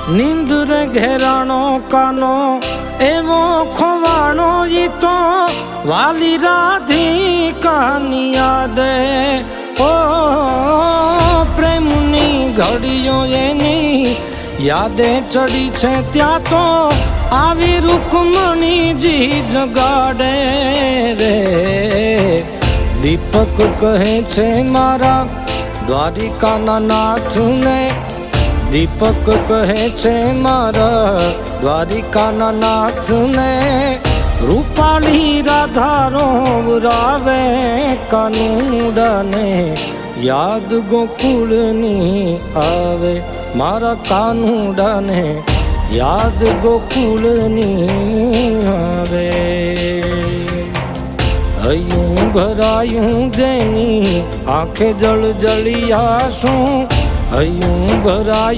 નીંદર ઘેરાણો કાનો એવો ખોવાણો ઈ તો વાલી રાધિકાની યાદે ઓ પ્રેમની ઘડીઓ એની યાદે ચડી છે ત્યાં તો આવી રૂકમણીજી જગાડે રે દીપક કહે છે મારા દ્વારિકાના નાથને દીપક કહે છે મારા દ્વારિકાના નાથને રૂપાળી રાધા રોવરાવે કાનુડાને યાદ ગોકુળની આવે મારા કાનુડાને યાદ ગોકુળની આવે હૈયું ભરાયું જેની આંખે જળ જળિયાશું હૈયું ભરાયું